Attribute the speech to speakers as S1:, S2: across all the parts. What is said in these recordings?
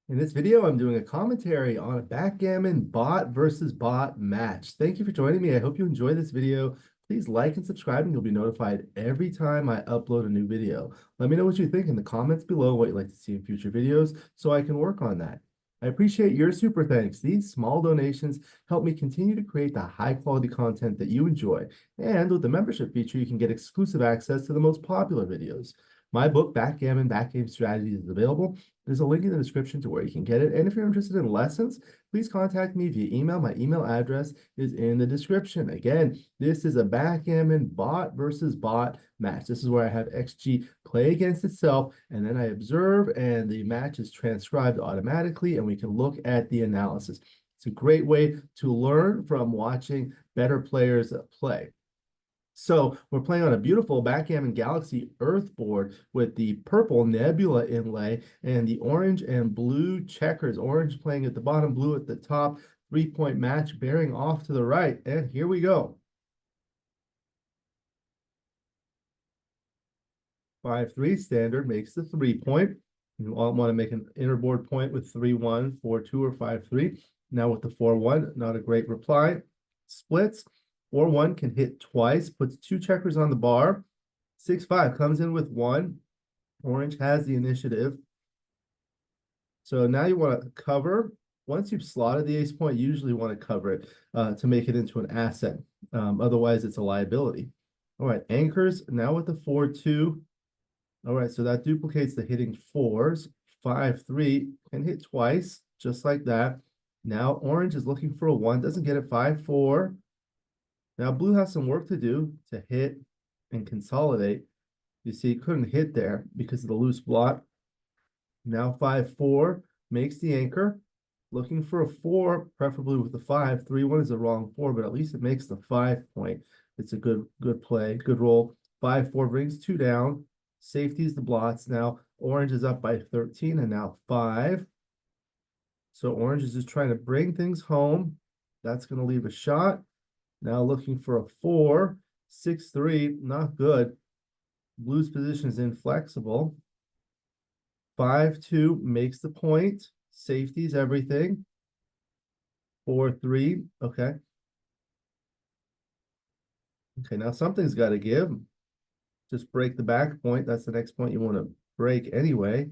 S1: In this video, I'm doing a commentary on a backgammon bot versus bot match. Thank you for joining me. I hope you enjoy this video. Please like and subscribe, and you'll be notified every time I upload a new video. Let me know what you think in the comments below, what you'd like to see in future videos, so I can work on that. I appreciate your super thanks. These small donations help me continue to create the high quality content that you enjoy. And with the membership feature, you can get exclusive access to the most popular videos. My book, Backgammon, Backgame Strategies, is available. There's a link in the description to where you can get it. And if you're interested in lessons, please contact me via email. My email address is in the description. Again, this is a backgammon bot versus bot match. This is where I have XG play against itself, and then I observe, and the match is transcribed automatically, and we can look at the analysis. It's a great way to learn from watching better players play. So we're playing on a beautiful Backgammon Galaxy Earth board with the purple nebula inlay and the orange and blue checkers. Orange playing at the bottom, blue at the top. 3-point match bearing off to the right. And here we go. 5-3 standard makes the 3-point. You want to make an inner board point with 3-1, 4-2, or 5-3. Now with the 4-1, not a great reply. Splits. 4-1 can hit twice, puts 2 checkers on the bar. 6-5 comes in with 1. Orange has the initiative. So now you want to cover. Once you've slotted the ace point, you usually want to cover it to make it into an asset. Otherwise, it's a liability. All right, anchors now with the 4-2. All right, so that duplicates the hitting 4s. 5-3 can hit twice, just like that. Now orange is looking for a 1, doesn't get it. 5-4. Now blue has some work to do to hit and consolidate. You see, couldn't hit there because of the loose block. Now 5-4 makes the anchor. Looking for a 4, preferably with the 5. 3-1 is the wrong 4, but at least it makes the 5-point. It's a good play, good roll. 5-4 brings 2 down. Safeties the blots. Now orange is up by 13 and now 5. So orange is just trying to bring things home. That's going to leave a shot. Now looking for a 4, 6-3, not good. Blue's position is inflexible. 5-2 makes the point. Safeties everything. 4-3, okay. Okay, now something's got to give. Just break the back point. That's the next point you want to break anyway.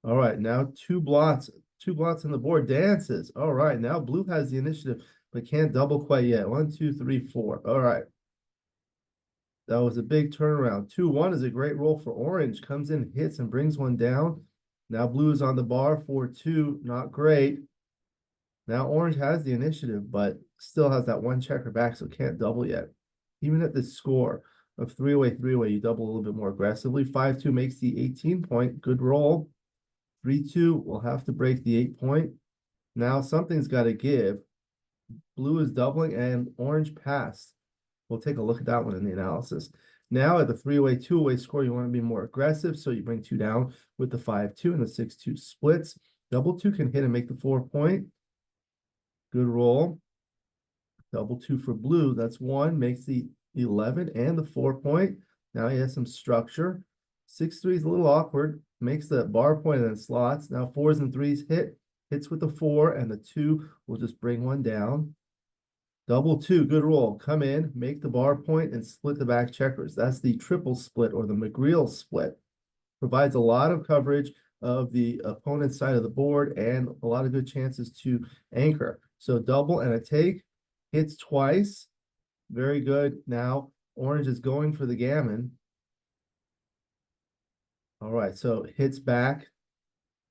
S1: All right, now two blots on the board. Dances. All right, now blue has the initiative, but can't double quite yet. 1, 2, 3, 4. All right. That was a big turnaround. 2-1 is a great roll for orange. Comes in, hits, and brings 1 down. Now blue is on the bar. 4-2, not great. Now orange has the initiative, but still has that 1 checker back, so can't double yet. Even at this score of 3-away, 3-away, you double a little bit more aggressively. 5-2 makes the 18-point. Good roll. 3-2 will have to break the 8-point. Now something's got to give. Blue is doubling and orange passed. We'll take a look at that one in the analysis. Now at the 3-away, 2-away score, you want to be more aggressive, so you bring 2 down with the 5-2 and the 6-2 splits. Double 2 can hit and make the 4-point. Good roll. Double 2 for blue. That's 1, makes the 11 and the 4-point. Now he has some structure. 6-3 is a little awkward. Makes the bar point and then slots. Now 4s and 3s hits with the 4, and the 2 will just bring 1 down. Double 2, good roll. Come in, make the bar point, and split the back checkers. That's the triple split or the McGreal split. Provides a lot of coverage of the opponent's side of the board and a lot of good chances to anchor. So double and a take, hits twice. Very good. Now orange is going for the gammon. All right, so hits back,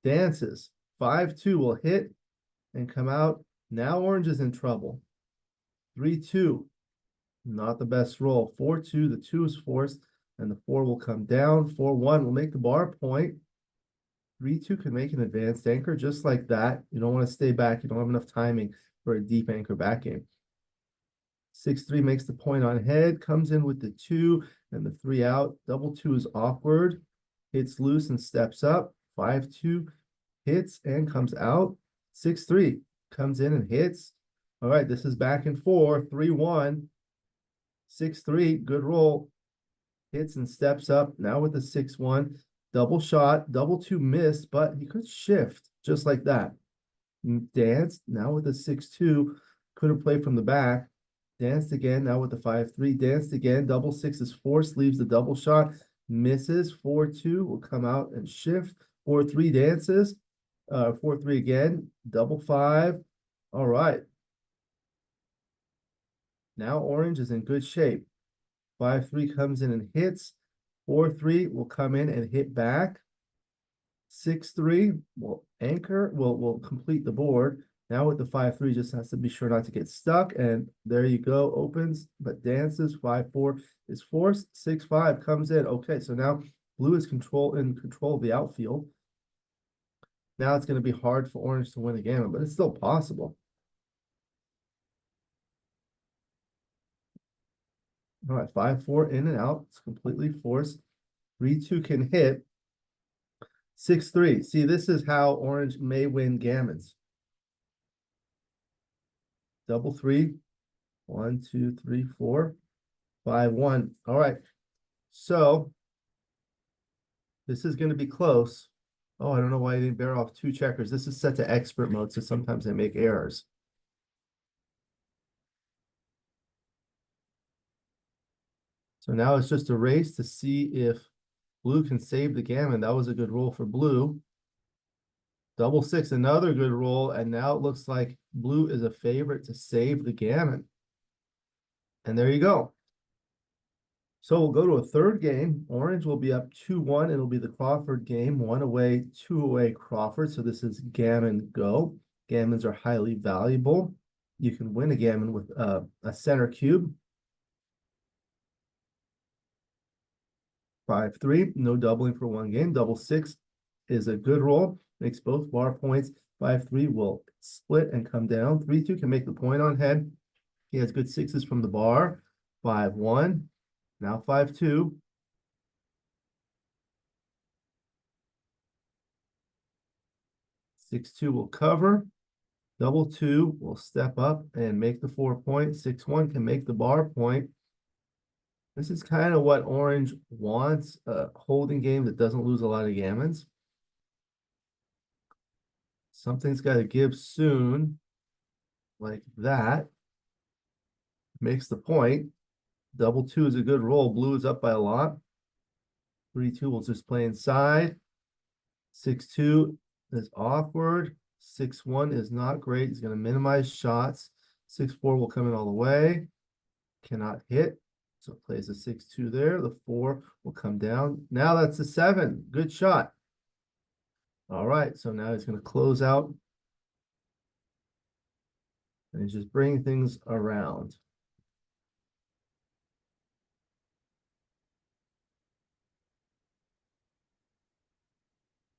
S1: dances. 5-2 will hit and come out. Now orange is in trouble. 3-2, not the best roll. 4-2, the 2 is forced, and the 4 will come down. 4-1 will make the bar point. 3-2 can make an advanced anchor just like that. You don't want to stay back. You don't have enough timing for a deep anchor back game. 6-3 makes the point on head, comes in with the 2 and the 3 out. Double 2 is awkward. Hits loose and steps up. 5-2 hits and comes out. 6-3 comes in and hits. All right, this is back and forth. 3-1. 6-3, good roll. Hits and steps up. Now with the 6-1. Double shot. Double 2 missed, but he could shift. just like that. Danced, now with the 6-2, couldn't play from the back. Danced again, now with the 5-3, danced again, double six is forced, leaves the double shot, misses, 4-2, will come out and shift, 4-3 dances, 4-3 again, double five. All right. Now orange is in good shape. 5-3 comes in and hits. 4-3 will come in and hit back. 6-3 will anchor, will complete the board. Now with the 5-3, just has to be sure not to get stuck. And there you go, opens, but dances. 5-4 is forced. 6-5 comes in. Okay, so now blue is in control of the outfield. Now it's going to be hard for orange to win a game, but it's still possible. All right, 5-4 in and out. It's completely forced. 3-2 can hit. 6-3. See, this is how orange may win gammons. Double three. 1, 2, 3, 4, 5, 1. All right. So this is going to be close. Oh, I don't know why I didn't bear off 2 checkers. This is set to expert mode, so sometimes I make errors. So now it's just a race to see if blue can save the gammon. That was a good roll for blue. Double six, another good roll. And now it looks like blue is a favorite to save the gammon. And there you go. So we'll go to a third game. Orange will be up 2-1. It'll be the Crawford game. 1 away, 2 away Crawford. So this is gammon go. Gammons are highly valuable. You can win a gammon with a center cube. 5-3, no doubling for 1 game. Double six is a good roll. Makes both bar points. 5-3 will split and come down. 3-2 can make the point on head. He has good sixes from the bar. 5-1. Now 5-2. 6-2 will cover. Double 2 will step up and make the 4 point. 6-1 can make the bar point. This is kind of what orange wants, a holding game that doesn't lose a lot of gammons. Something's got to give soon, like that. Makes the point. Double 2 is a good roll. Blue is up by a lot. 3-2 will just play inside. 6-2 is awkward. 6-1 is not great. He's going to minimize shots. 6-4 will come in all the way. Cannot hit. So it plays a 6-2 there. The 4 will come down. Now that's a 7. Good shot. All right. So now he's going to close out. And he's just bringing things around.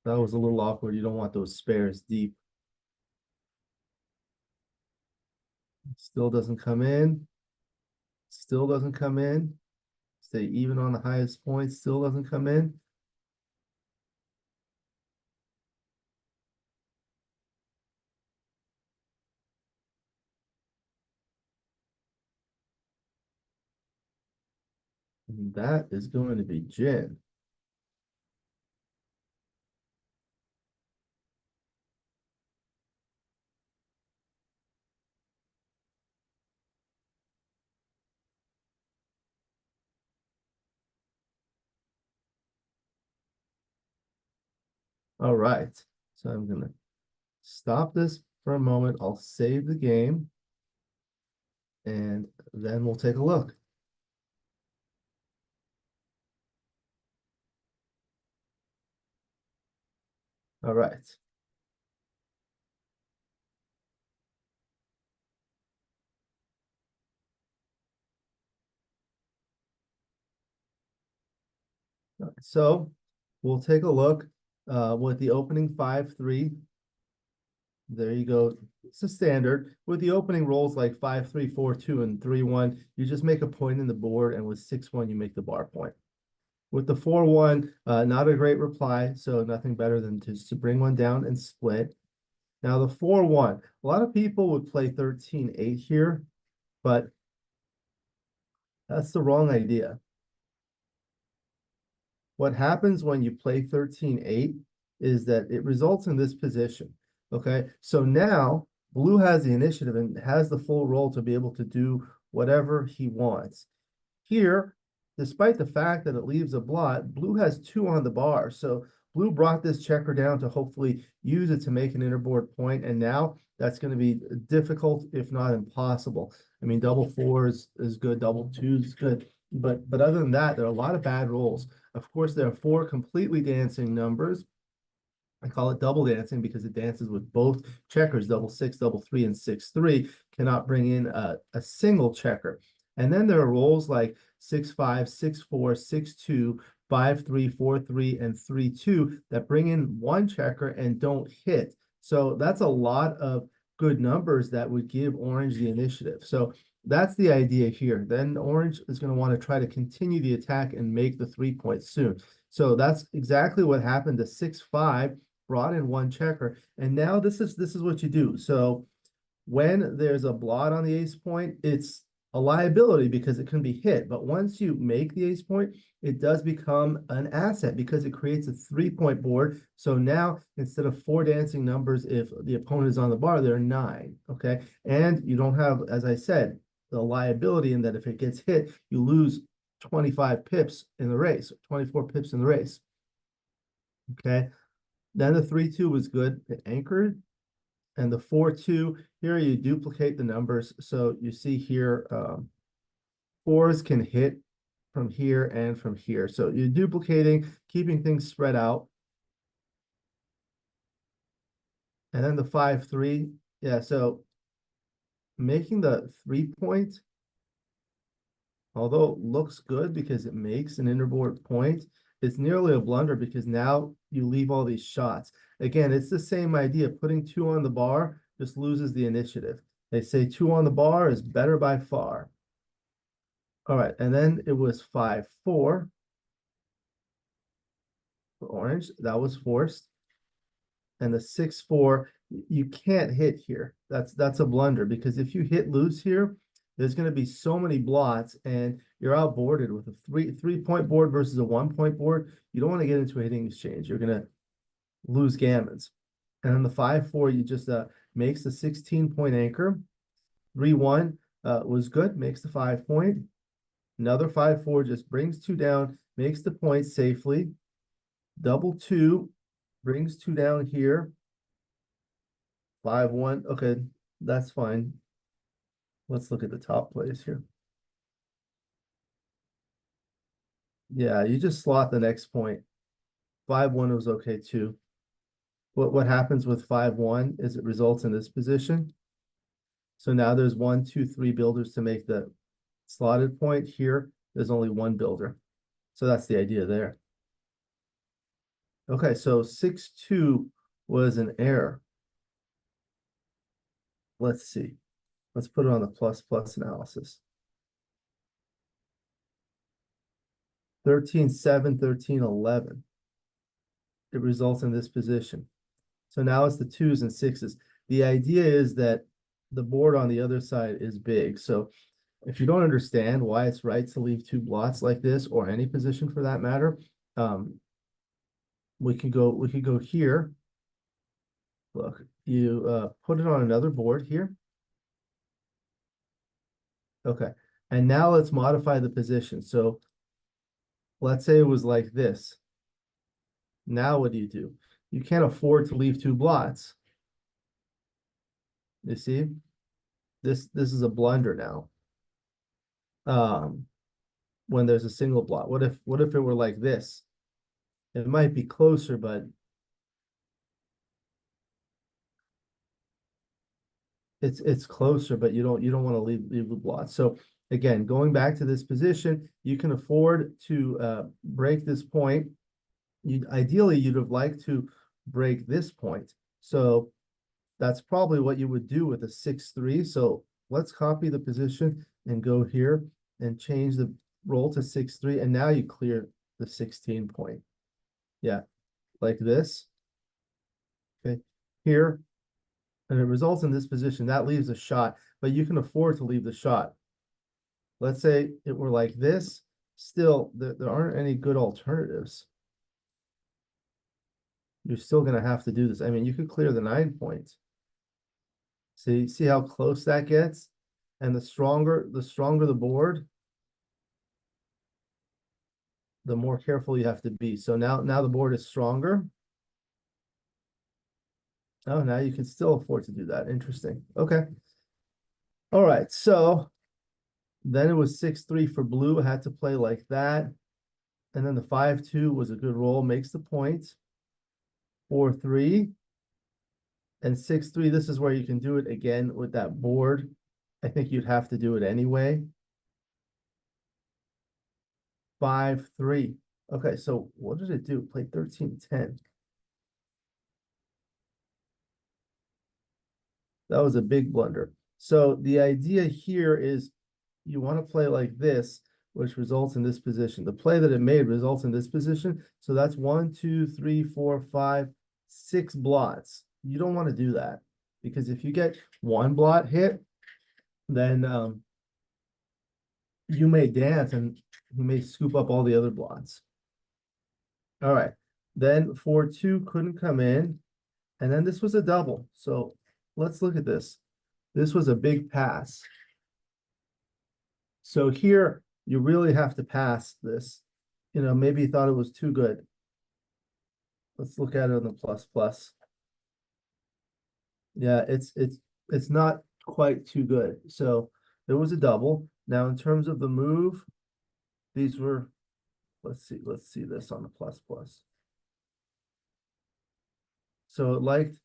S1: That was a little awkward. You don't want those spares deep. Still doesn't come in. Still doesn't come in. Stay even on the highest point. Still doesn't come in. And that is going to be gin. All right. So I'm going to stop this for a moment. I'll save the game. And then we'll take a look. All right. So we'll take a look with the opening 5-3. There you go. It's a standard. With the opening rolls like 5-3, 4-2, and 3-1, you just make a point in the board, and with 6-1, you make the bar point. With the 4-1, not a great reply, so nothing better than just to bring one down and split. Now the 4-1, a lot of people would play 13-8 here, but that's the wrong idea. What happens when you play 13-8 is that it results in this position. Okay, so now blue has the initiative and has the full roll to be able to do whatever he wants. Here, despite the fact that it leaves a blot, blue has 2 on the bar. So blue brought this checker down to hopefully use it to make an interboard point, and now that's going to be difficult, if not impossible. I mean, double 4 is good, double 2 is good, but other than that, there are a lot of bad rolls. Of course, there are 4 completely dancing numbers. I call it double dancing because it dances with both checkers, double 6, double 3, and 6-3, cannot bring in a single checker. And then there are rolls like 6-5, 6-4, 6-2, 5-3, 4-3, and 3-2 that bring in one checker and don't hit. So that's a lot of good numbers that would give orange the initiative. So that's the idea here. Then orange is going to want to try to continue the attack and make the 3 points soon. So that's exactly what happened to 6-5, brought in one checker. And now this is what you do. So when there's a blot on the ace point, it's a liability because it can be hit. But once you make the ace point, it does become an asset because it creates a 3-point board. So now instead of 4 dancing numbers, if the opponent is on the bar, there are 9. Okay. And you don't have, as I said, the liability in that if it gets hit, you lose 25 pips in the race, 24 pips in the race. Okay. Then the 3-2 was good. It anchored. And the 4-2, here you duplicate the numbers. So you see here, 4s can hit from here and from here. So you're duplicating, keeping things spread out. And then the 5-3, yeah, so making the 3-point, although it looks good because it makes an interboard point, it's nearly a blunder because now you leave all these shots. Again, it's the same idea. Putting 2 on the bar just loses the initiative. They say 2 on the bar is better by far. All right, and then it was 5-4 for orange. That was forced. And the 6-4, you can't hit here. That's a blunder because if you hit loose here, there's going to be so many blots and you're outboarded with a 3-point board versus a 1-point board. You don't want to get into a hitting exchange. You're going to lose gammons. And then the 5-4, you just makes the 16-point anchor. 3-1 was good, makes the 5-point. Another 5-4 just brings 2 down, makes the point safely. Double 2 brings 2 down here. 5-1, okay, that's fine. Let's look at the top plays here. Yeah, you just slot the next point. 5-1 was okay too. What happens with 5-1 is it results in this position. So now there's 1, 2, 3 builders to make the slotted point. Here, there's only 1 builder. So that's the idea there. Okay, so 6-2 was an error. Let's see. Let's put it on the plus analysis. 13-7, 13-11. It results in this position. So now it's the 2s and 6s. The idea is that the board on the other side is big. So if you don't understand why it's right to leave 2 blots like this, or any position for that matter, we could go here. Look, you put it on another board here. Okay, and now let's modify the position. So let's say it was like this. Now what do? You can't afford to leave 2 blots. You see? This is a blunder now. When there's a single blot. What if it were like this? It might be closer, but it's closer, but you don't want to leave the blot. So again, going back to this position, you can afford to break this point. Ideally, you'd have liked to break this point. So that's probably what you would do with a 6-3. So let's copy the position and go here and change the roll to 6-3. And now you clear the 16 point. Yeah, like this. Okay, here. And it results in this position. That leaves a shot, but you can afford to leave the shot. Let's say it were like this. Still, there aren't any good alternatives. you're still gonna have to do this. I mean, you could clear the 9 points. See how close that gets? And the stronger the board, the more careful you have to be. So now the board is stronger. Oh, now you can still afford to do that. Interesting. Okay. All right. So then it was 6-3 for blue. I had to play like that. And then the 5-2 was a good roll, makes the point. 4-3 and 6-3. This is where you can do it again with that board. I think you'd have to do it anyway. 5-3. Okay, so what did it do? Played 13-10. That was a big blunder. So the idea here is you want to play like this, which results in this position. The play that it made results in this position. So that's 1, 2, 3, 4, 5, 6 blots. You don't want to do that because if you get one blot hit, then you may dance and you may scoop up all the other blots. All right. Then 4-2 couldn't come in. And then this was a double. So let's look at this. This was a big pass. So here you really have to pass this. You know, maybe you thought it was too good. Let's look at it on the plus. Yeah, it's not quite too good. So there was a double. Now in terms of the move, these were, let's see this on the plus. So it liked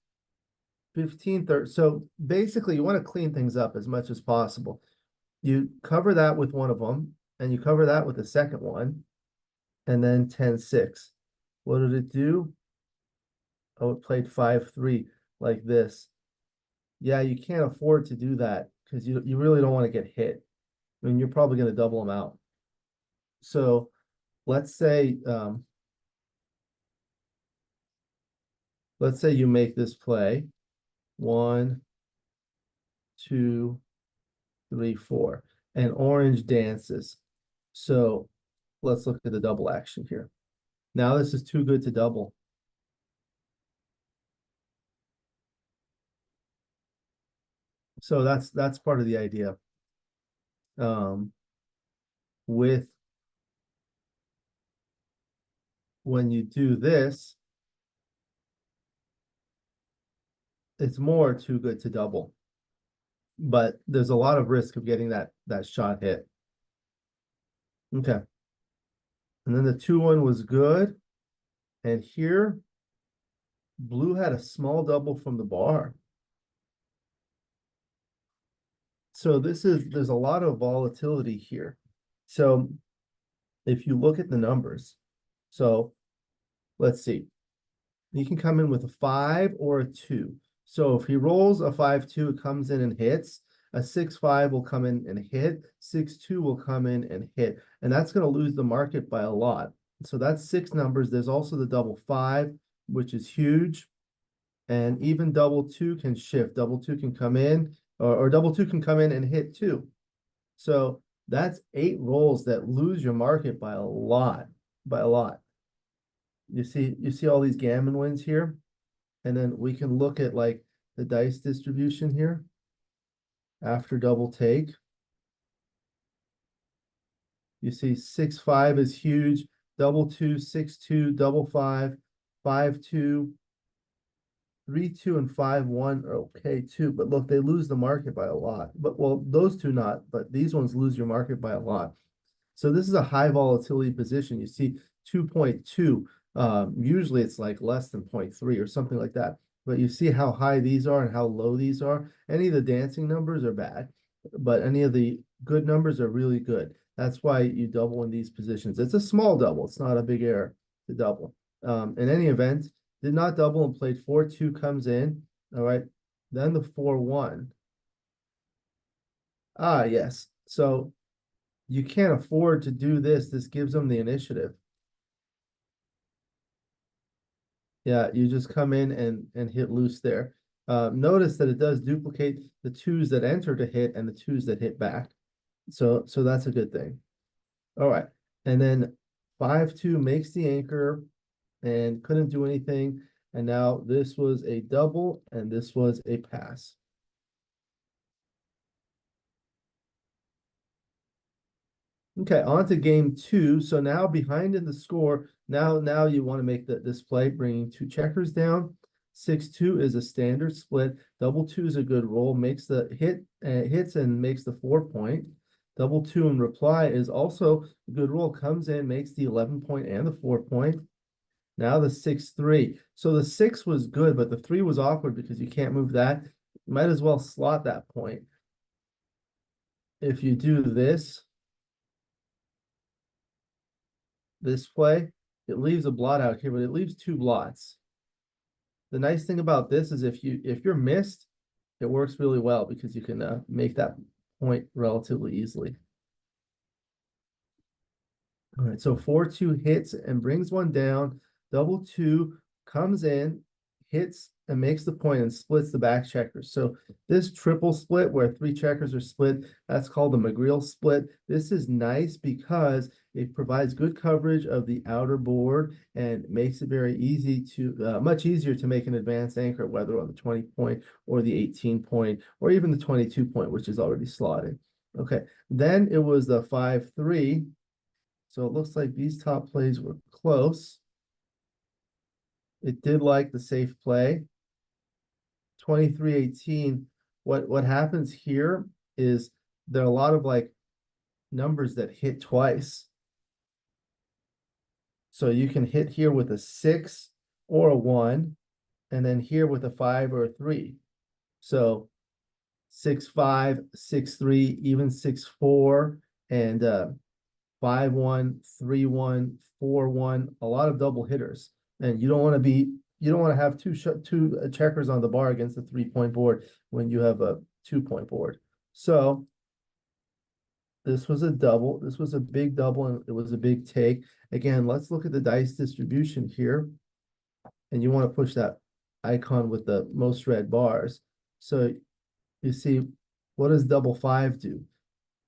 S1: 15, 30. So basically you want to clean things up as much as possible. You cover that with one of them, and you cover that with the second one, and then 10-6. What did it do? Oh, it played 5-3 like this. Yeah, you can't afford to do that because you really don't want to get hit. I mean, you're probably going to double them out. So let's say you make this play 1, 2, 3, 4, and orange dances. So let's look at the double action here. Now this is too good to double. So that's part of the idea. With when you do this, it's more too good to double. But there's a lot of risk of getting that shot hit. Okay. And then the 2-1 was good. And here, blue had a small double from the bar. So there's a lot of volatility here. So if you look at the numbers, so let's see, you can come in with a 5 or a 2. So if he rolls a 5-2, it comes in and hits. A 6-5 will come in and hit. 6-2 will come in and hit. And that's going to lose the market by a lot. So that's 6 numbers. There's also the double 5, which is huge. And even double 2 can shift. Double 2 can come in, or double 2 can come in and hit 2. So that's 8 rolls that lose your market by a lot, You see all these gammon wins here? And then we can look at like the dice distribution here after double take. You see 6-5 is huge, double 2, 6-2, double 5, 5-2, 3-2, and 5-1 are okay too. But look, they lose the market by a lot. But well, those two not, but these ones lose your market by a lot. So this is a high volatility position. You see 2.2. Usually it's like less than 0.3 or something like that. But you see how high these are and how low these are. Any of the dancing numbers are bad, but any of the good numbers are really good. That's why you double in these positions. It's a small double. It's not a big error to double. In any event, did not double and played 4-2 comes in. All right. Then the 4-1. Ah, yes. So you can't afford to do this. This gives them the initiative. Yeah, you just come in and hit loose there. Notice that it does duplicate the 2s that enter to hit and the 2s that hit back. So that's a good thing. All right. And then 5-2 makes the anchor and couldn't do anything. And now this was a double and this was a pass. Okay, on to game two. So now behind in the score, now you want to make this play, bringing two checkers down. 6-2 is a standard split. Double two is a good roll, makes the hits and makes the 4-point. Double two in reply is also a good roll, comes in, makes the 11-point and the 4-point. Now the 6-3. So the 6 was good, but the 3 was awkward because you can't move that. You might as well slot that point. If you do this play, it leaves a blot out here, but it leaves two blots. The nice thing about this is if you're missed, it works really well because you can make that point relatively easily. All right, so 4-2 hits and brings one down. Double two comes in, hits and makes the point and splits the back checkers. So this triple split where three checkers are split, that's called the McGreal split. This is nice because it provides good coverage of the outer board and makes it very easy to, much easier to make an advanced anchor, whether on the 20-point or the 18-point or even the 22-point, which is already slotted. Okay, then it was the 5-3. So it looks like these top plays were close. It did like the safe play. 23-18. What happens here is there are a lot of like numbers that hit twice. So you can hit here with a 6 or a 1, and then here with a 5 or a 3. So 6-5, 6-3, even 6-4, and 5-1, 3-1, 4-1, a lot of double hitters. And you don't want to have two checkers on the bar against a 3-point board when you have a 2-point board. So this was a double. This was a big double, and it was a big take. Again, let's look at the dice distribution here. And you want to push that icon with the most red bars. So you see, what does double 5 do?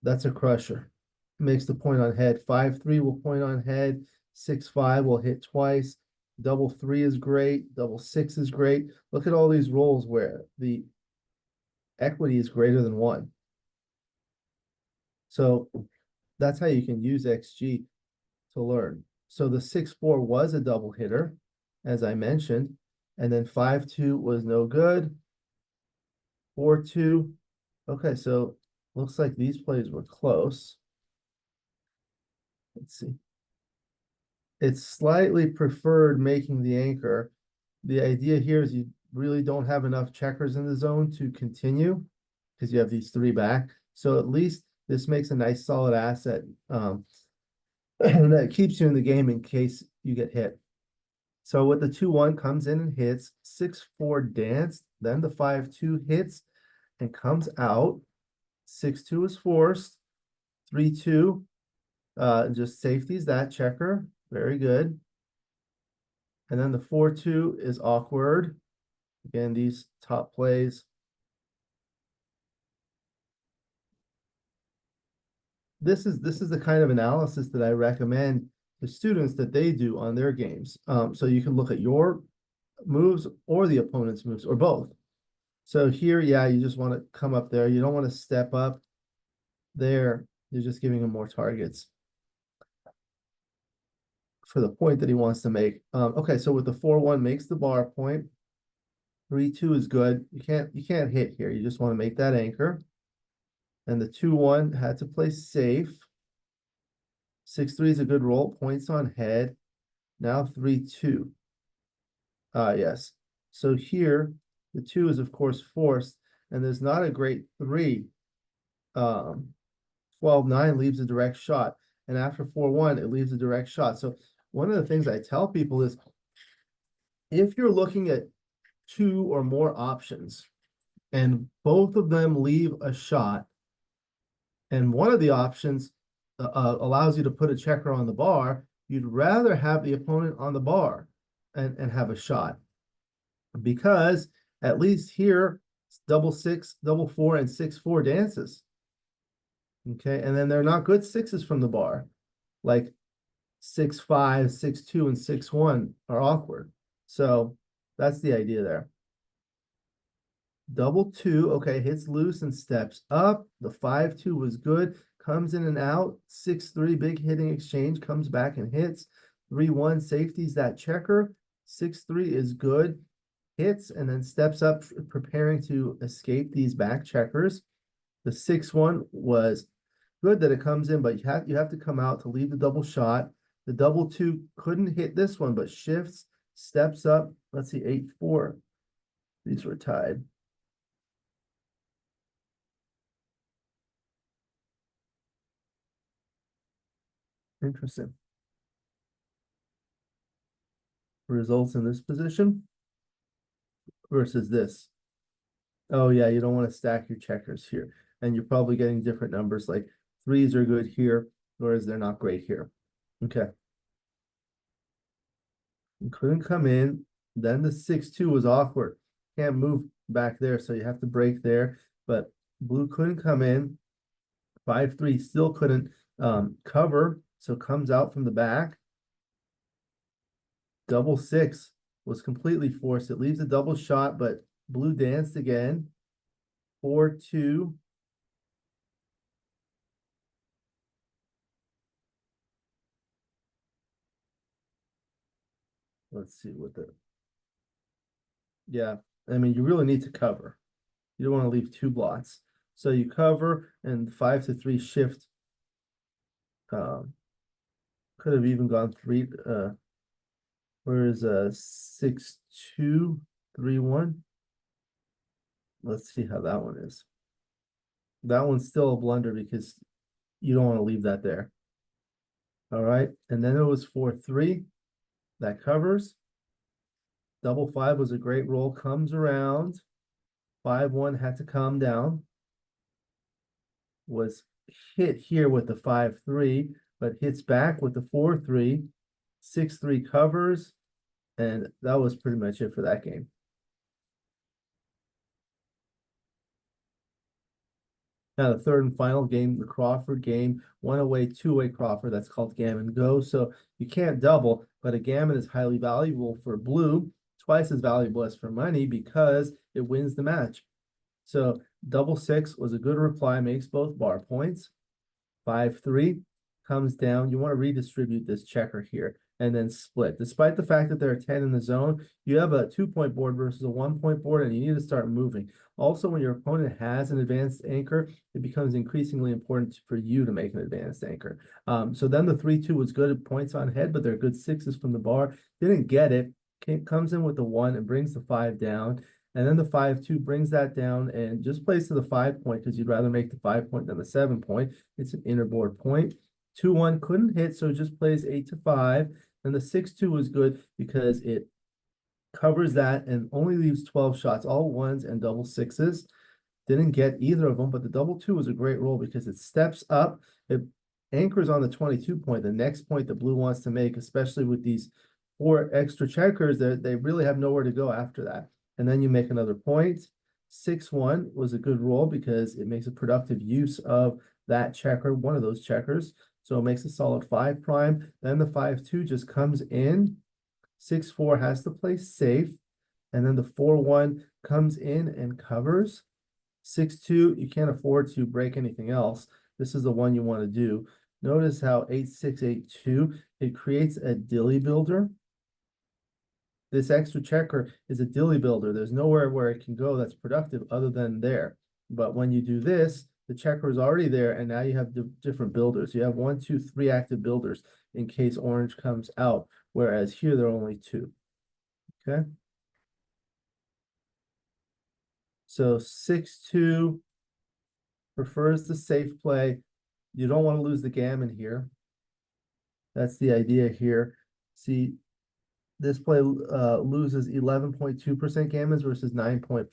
S1: That's a crusher. Makes the point on head. 5-3 will point on head. 6-5 will hit twice. Double 3 is great. Double 6 is great. Look at all these rolls where the equity is greater than 1. So that's how you can use XG to learn. So the 6-4 was a double hitter, as I mentioned, and then 5-2 was no good. 4-2. Okay, so looks like these plays were close. Let's see. It's slightly preferred making the anchor. The idea here is you really don't have enough checkers in the zone to continue because you have these 3 back. So at least this makes a nice solid asset that keeps you in the game in case you get hit. So with the 2-1 comes in and hits, 6-4 danced, then the 5-2 hits and comes out. 6-2 is forced, 3-2, just safeties that checker, very good. And then the 4-2 is awkward. Again, these top plays. This is the kind of analysis that I recommend the students that they do on their games. So you can look at your moves or the opponent's moves or both. So here, yeah, you just want to come up there. You don't want to step up there. You're just giving him more targets for the point that he wants to make. Okay, so with the 4-1 makes the bar point. 3-2 is good. You can't hit here. You just want to make that anchor. And the 2-1 had to play safe. 6-3 is a good roll. Points on head. Now 3-2. Yes. So here, the 2 is of course forced, and there's not a great 3. 12-9 leaves a direct shot, and after 4-1, it leaves a direct shot. So one of the things I tell people is if you're looking at 2 or more options and both of them leave a shot, and one of the options allows you to put a checker on the bar, you'd rather have the opponent on the bar and have a shot, because at least here, double 6, double 4, and 6-4 dances. Okay, and then they're not good 6s from the bar, like 6-5, 6-2, and 6-1 are awkward. So That's the idea there. Double two, okay, hits loose and steps up. The 5-2 was good. Comes in and out. 6-3, big hitting exchange, comes back and hits. 3-1, safeties that checker. 6-3 is good. Hits and then steps up, preparing to escape these back checkers. The 6-1 was good that it comes in, but you have to come out to leave the double shot. The double two couldn't hit this one, but shifts, steps up. Let's see, 8-4. These were tied. Interesting. Results in this position versus this. Oh yeah, you don't want to stack your checkers here. And you're probably getting different numbers, like threes are good here, whereas they're not great here. Okay. You couldn't come in. Then the 6-2 was awkward. Can't move back there, so you have to break there. But blue couldn't come in. 5-3 still couldn't cover, so comes out from the back. Double 6 was completely forced. It leaves a double shot, but blue danced again. 4-2. Let's see what the, yeah, I mean, you really need to cover. You don't want to leave two blots. So you cover and 5-3 shift. Could have even gone three, whereas 6-2, 3-1. Let's see how that one is. That one's still a blunder because you don't want to leave that there. All right, and then it was 4-3. That covers. Double 5 was a great roll, comes around. 5-1 had to calm down. Was hit here with the 5-3, but hits back with the 4-3. 6-3 covers, and that was pretty much it for that game. Now the third and final game, the Crawford game, one away, two-way Crawford. That's called Gammon Go. So you can't double, but a gammon is highly valuable for blue, twice as valuable as for money because it wins the match. So double 6 was a good reply, makes both bar points. 5-3 comes down. You want to redistribute this checker here and then split. Despite the fact that there are 10 in the zone, you have a 2-point board versus a 1-point board, and you need to start moving. Also, when your opponent has an advanced anchor, it becomes increasingly important for you to make an advanced anchor. So then the 3-2 was good at points on head, but they're good sixes from the bar. Didn't get it. Comes in with the 1 and brings the 5 down. And then the 5-2 brings that down and just plays to the 5-point because you'd rather make the 5-point than the 7-point. It's an inner board point. 2-1 couldn't hit, so it just plays 8-5. And the 6-2 was good because it covers that and only leaves 12 shots, all ones and double sixes. Didn't get either of them, but the double 2 was a great roll because it steps up. It anchors on the 22 point, the next point that blue wants to make, especially with these 4 extra checkers, they really have nowhere to go after that. And then you make another point. 6-1 was a good roll because it makes a productive use of that checker, one of those checkers. So it makes a solid 5 prime. Then the 5-2 just comes in. 6-4 has to play safe. And then the 4-1 comes in and covers. 6-2, you can't afford to break anything else. This is the one you want to do. Notice how 8-6, 8-2, it creates a dilly builder. This extra checker is a dilly builder. There's nowhere where it can go that's productive other than there. But when you do this, the checker is already there, and now you have different builders. You have 1, 2, 3 active builders in case orange comes out, whereas here there are only 2. Okay. So 6-2 prefers the safe play. You don't want to lose the gammon here. That's the idea here. See, this play loses 11.2% gammons versus 9.4%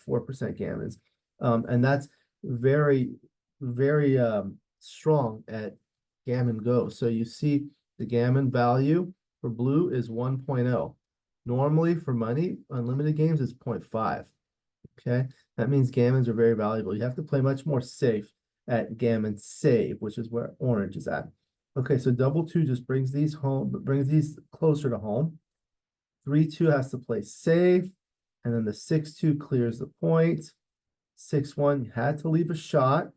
S1: gammons. And that's very, very strong at Gammon Go. So you see the gammon value for blue is 1.0. Normally for money, unlimited games is 0.5. Okay, that means gammons are very valuable. You have to play much more safe at gammon save, which is where orange is at. Okay, so double 2 just brings these home, brings these closer to home. 3-2 has to play safe. And then the 6-2 clears the point. 6-1, you had to leave a shot.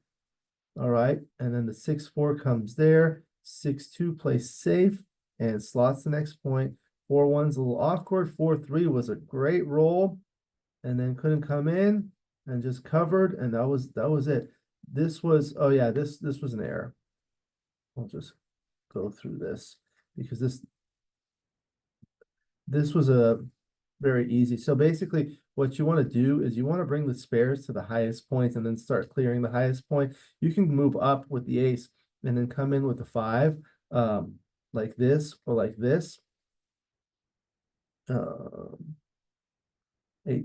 S1: All right. And then the 6-4 comes there. 6-2 plays safe and slots the next point. 4-1's a little awkward. 4-3 was a great roll and then couldn't come in and just covered. And that was it. This was, oh yeah, this was an error. I'll just go through this because this was a very easy. So basically what you want to do is you want to bring the spares to the highest point and then start clearing the highest point. You can move up with the ace and then come in with the 5, like this or like this. 8,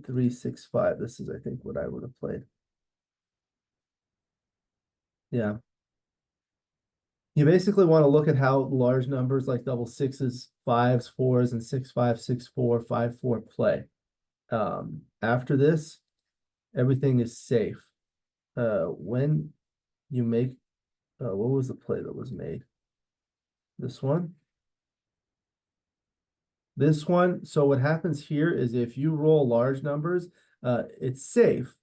S1: 3, 6, 5. This is, I think, what I would have played. Yeah. You basically want to look at how large numbers like double sixes, 5s, 4s, and 6, 5, 6, 4, 5, 4 play. After this, everything is safe. When you make, what was the play that was made? This one. This one. So what happens here is if you roll large numbers, it's safe,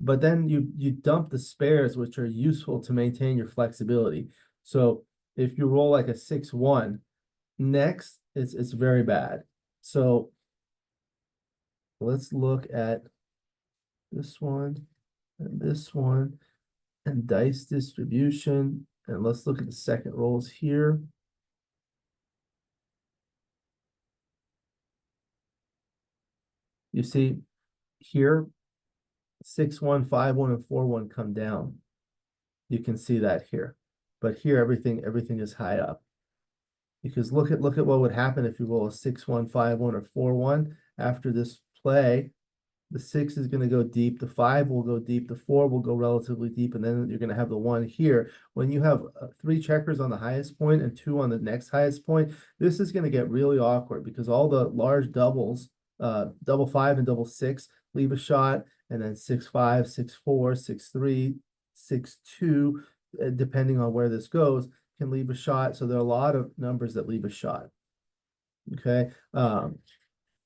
S1: but then you dump the spares, which are useful to maintain your flexibility. So if you roll like a 6-1, next it's very bad. So let's look at this one and dice distribution. And let's look at the second rolls here. You see here, 6-1, 5-1, and 4-1 come down. You can see that here. But here everything is high up. Because look at what would happen if you roll a 6-1, 5-1, or 4-1 after this play. The 6 is going to go deep, the 5 will go deep, the 4 will go relatively deep, and then you're going to have the 1 here. When you have 3 checkers on the highest point and 2 on the next highest point, this is going to get really awkward because all the large doubles, double 5 and double 6, leave a shot, and then 6-5, 6-4, 6-3, 6-2, depending on where this goes, can leave a shot. So there are a lot of numbers that leave a shot. Okay.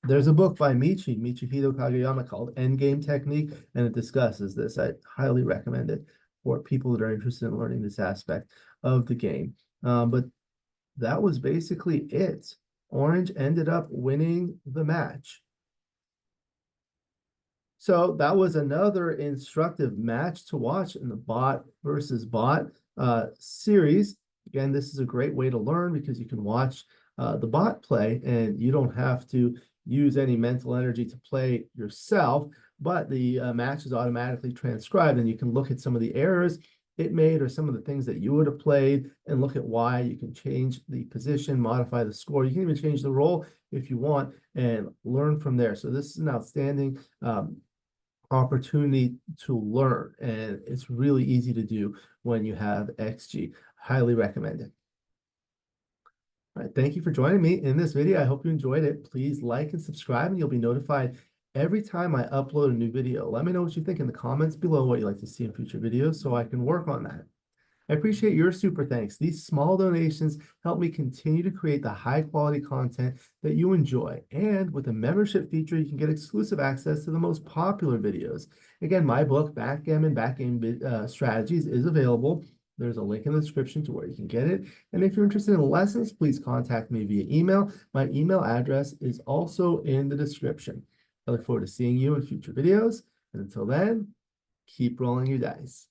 S1: There's a book by Michihito Kageyama called Endgame Technique, and it discusses this. I highly recommend it for people that are interested in learning this aspect of the game. But that was basically it. Orange ended up winning the match. So that was another instructive match to watch in the bot versus bot series. Again, this is a great way to learn because you can watch the bot play and you don't have to use any mental energy to play yourself, but the match is automatically transcribed and you can look at some of the errors it made or some of the things that you would have played and look at why. You can change the position, modify the score. You can even change the role if you want and learn from there. So this is an outstanding opportunity to learn, and it's really easy to do when you have XG. Highly recommend it. All right, thank you for joining me in this video. I hope you enjoyed it. Please like and subscribe, and you'll be notified every time I upload a new video. Let me know what you think in the comments below, what you'd like to see in future videos, so I can work on that. I appreciate your super thanks. These small donations help me continue to create the high quality content that you enjoy. And with a membership feature, you can get exclusive access to the most popular videos. Again, my book, Backgammon Strategies, is available. There's a link in the description to where you can get it. And if you're interested in lessons, please contact me via email. My email address is also in the description. I look forward to seeing you in future videos. And until then, keep rolling your dice.